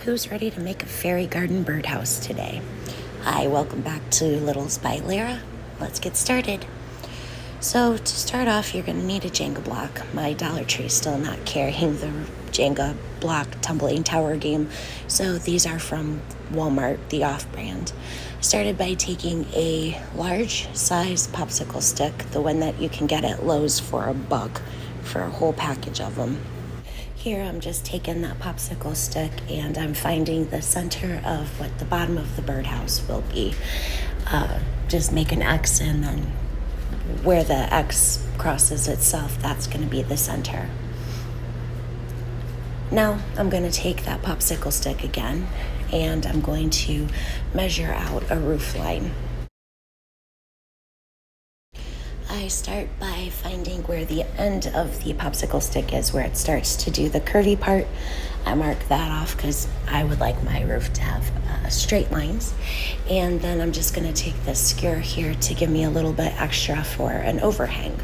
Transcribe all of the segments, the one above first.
Who's ready to make a fairy garden birdhouse today? Hi, welcome back to Littles by Lira. Let's get started. So to start off, you're going to need a Jenga block. My Dollar Tree is still not carrying the Jenga block tumbling tower game, so these are from Walmart, the off-brand. Started by taking a large size popsicle stick, the one that you can get at Lowe's for $1 for a whole package of them. Here I'm just taking that popsicle stick and I'm finding the center of what the bottom of the birdhouse will be. Just make an X, and then where the X crosses itself, that's going to be the center. Now I'm going to take that popsicle stick again and I'm going to measure out a roof line. I start by finding where the end of the popsicle stick is, where it starts to do the curvy part. I mark that off because I would like my roof to have straight lines. And then I'm just going to take this skewer here to give me a little bit extra for an overhang.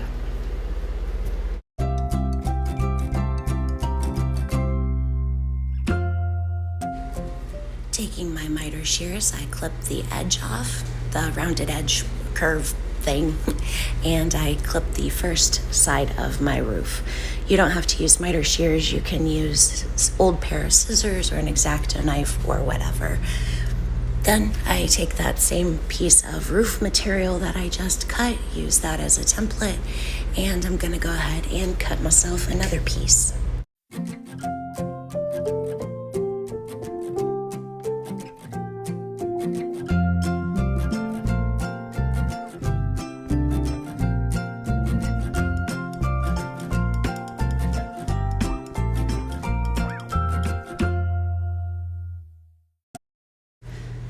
Taking my Mitre shears, I clip the edge off, the rounded edge curve thing, and I clip the first side of my roof. You don't have to use Mitre shears. You can use old pair of scissors or an X-Acto knife or whatever. Then I take that same piece of roof material that I just cut, use that as a template, and I'm going to go ahead and cut myself another piece.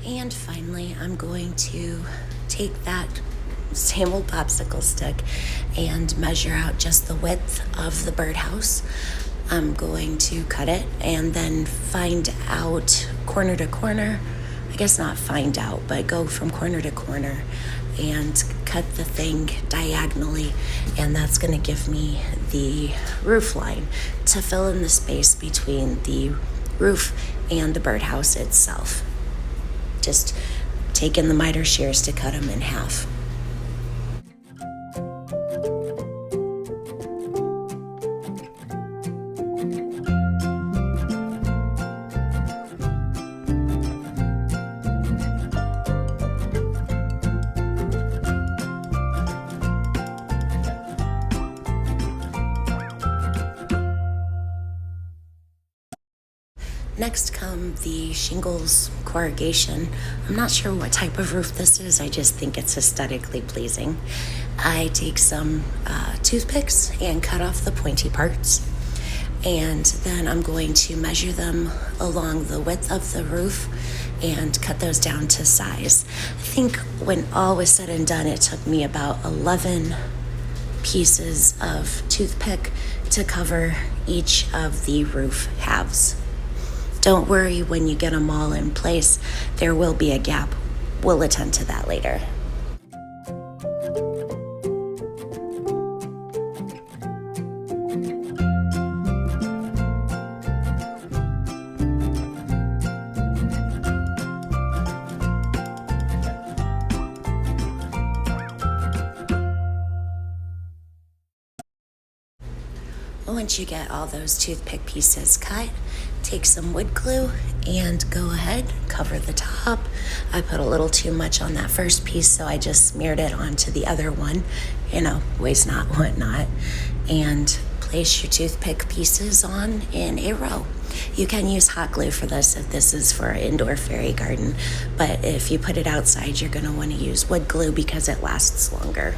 And finally, I'm going to take that same old popsicle stick and measure out just the width of the birdhouse. I'm going to cut it and then find out corner to corner. I guess not find out, but go from corner to corner and cut the thing diagonally. And that's going to give me the roof line to fill in the space between the roof and the birdhouse itself. Just taking the Mitre shears to cut them in half. Next come the shingles corrugation. I'm not sure what type of roof this is. I just think it's aesthetically pleasing. I take some toothpicks and cut off the pointy parts. And then I'm going to measure them along the width of the roof and cut those down to size. I think when all was said and done, it took me about 11 pieces of toothpick to cover each of the roof halves. Don't worry, when you get them all in place, there will be a gap. We'll attend to that later. Once you get all those toothpick pieces cut, take some wood glue and go ahead, cover the top. I put a little too much on that first piece, so I just smeared it onto the other one, waste not, want not, and place your toothpick pieces on in a row. You can use hot glue for this if this is for an indoor fairy garden, but if you put it outside, you're going to want to use wood glue because it lasts longer.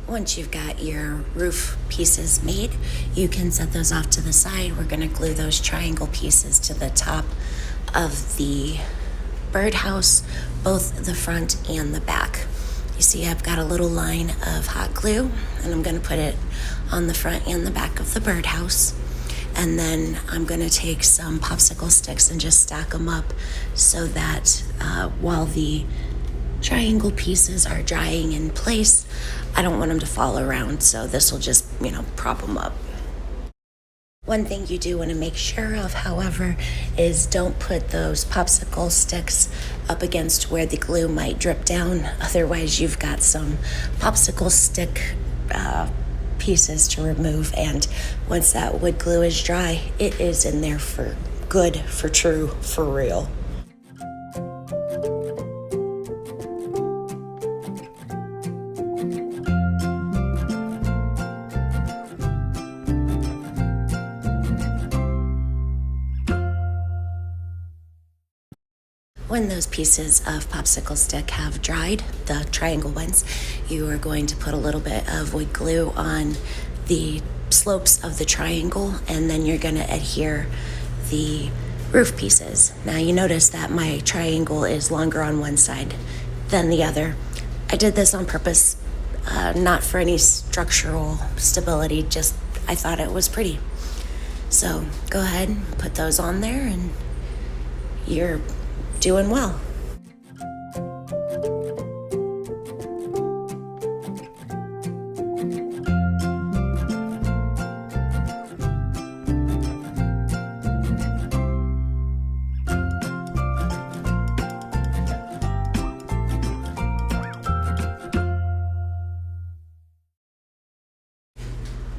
Once you've got your roof pieces made, you can set those off to the side. We're going to glue those triangle pieces to the top of the birdhouse, both the front and the back. You see I've got a little line of hot glue, and I'm going to put it on the front and the back of the birdhouse. And then I'm going to take some popsicle sticks and just stack them up so that while the triangle pieces are drying in place, I don't want them to fall around, so this will just, prop them up. One thing you do want to make sure of, however, is don't put those popsicle sticks up against where the glue might drip down. Otherwise, you've got some popsicle stick pieces to remove, and once that wood glue is dry, it is in there for good, for true, for real. When those pieces of popsicle stick have dried, the triangle ones, you are going to put a little bit of wood glue on the slopes of the triangle, and then you're going to adhere the roof pieces. Now you notice that my triangle is longer on one side than the other. I did this on purpose, not for any structural stability, just I thought it was pretty. So go ahead and put those on there, and you're doing well.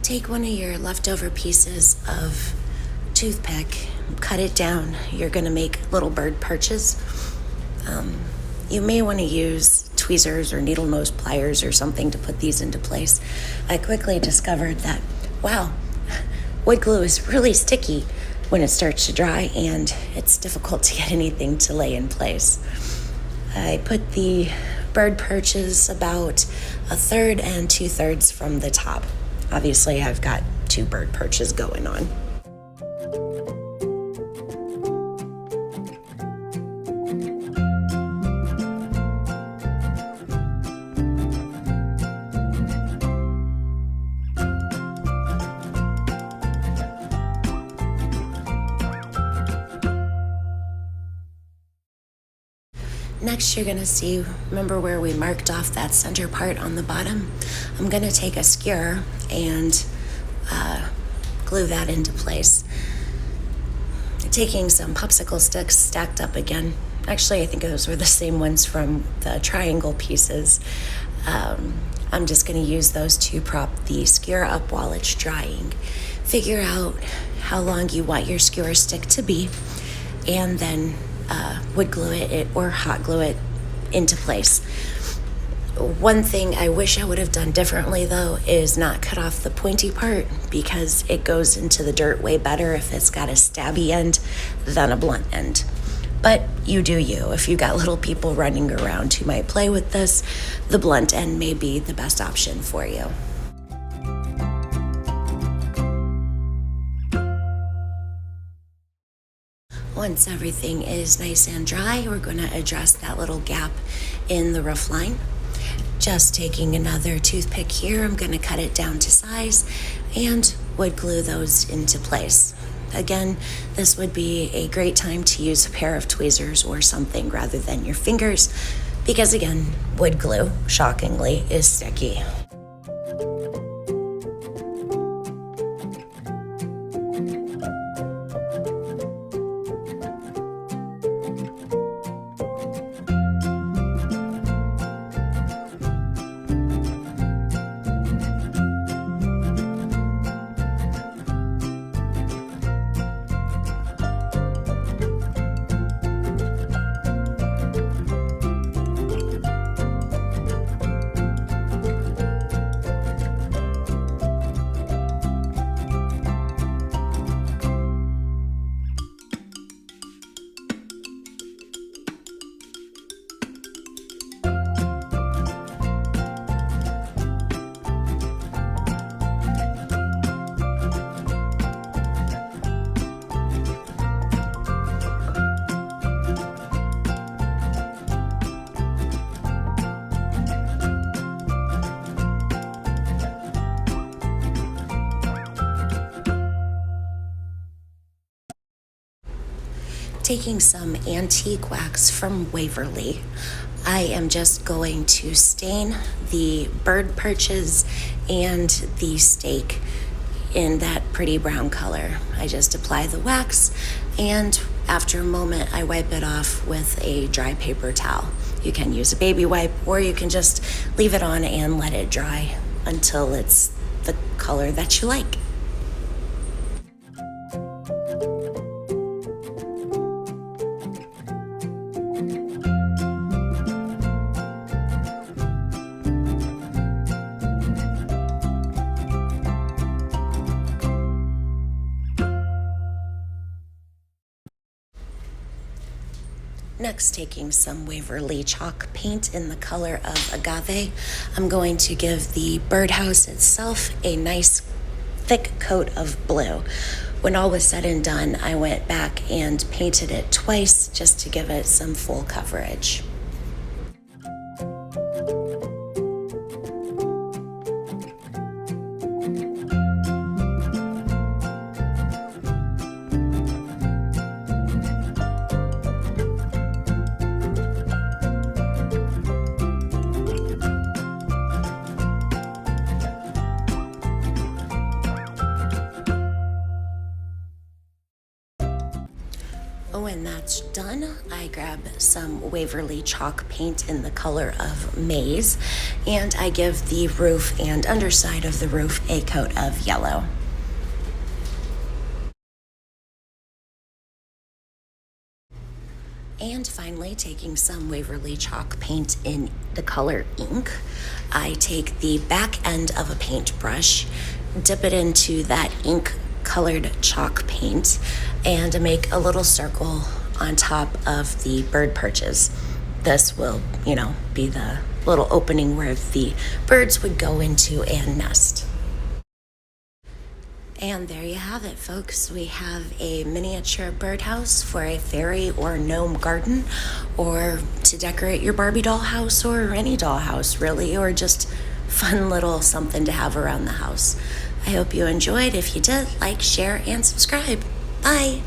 Take one of your leftover pieces of toothpick, cut it down. You're going to make little bird perches. You may want to use tweezers or needle nose pliers or something to put these into place. I quickly discovered that, wow, wood glue is really sticky when it starts to dry, and it's difficult to get anything to lay in place. I put the bird perches about 1/3 and 2/3 from the top. Obviously, I've got 2 bird perches going on. Next, you're going to see, remember where we marked off that center part on the bottom? I'm going to take a skewer and glue that into place. Taking some popsicle sticks stacked up again. Actually, I think those were the same ones from the triangle pieces. I'm just going to use those to prop the skewer up while it's drying. Figure out how long you want your skewer stick to be, and then wood glue it or hot glue it into place. One thing I wish I would have done differently, though, is not cut off the pointy part, because it goes into the dirt way better if it's got a stabby end than a blunt end. But you do you. If you got little people running around who might play with this, the blunt end may be the best option for you. Once everything is nice and dry, we're going to address that little gap in the roof line. Just taking another toothpick here, I'm going to cut it down to size and wood glue those into place. Again, this would be a great time to use a pair of tweezers or something rather than your fingers, because again, wood glue, shockingly, is sticky. Taking some antique wax from Waverly, I am just going to stain the bird perches and the stake in that pretty brown color. I just apply the wax, and after a moment I wipe it off with a dry paper towel. You can use a baby wipe, or you can just leave it on and let it dry until it's the color that you like. Next, taking some Waverly Chalk Paint in the color of Agave, I'm going to give the birdhouse itself a nice thick coat of blue. When all was said and done, I went back and painted it twice just to give it some full coverage. When that's done, I grab some Waverly Chalk Paint in the color of MAIZE, and I give the roof and underside of the roof a coat of yellow. And finally, taking some Waverly Chalk Paint in the color ink, I take the back end of a paintbrush, dip it into that ink colored chalk paint, and make a little circle on top of the bird perches. This will, be the little opening where the birds would go into and nest. And there you have it, folks. We have a miniature birdhouse for a fairy or gnome garden, or to decorate your Barbie doll house, or any doll house really, or just fun little something to have around the house. I hope you enjoyed. If you did, like, share, and subscribe. Bye.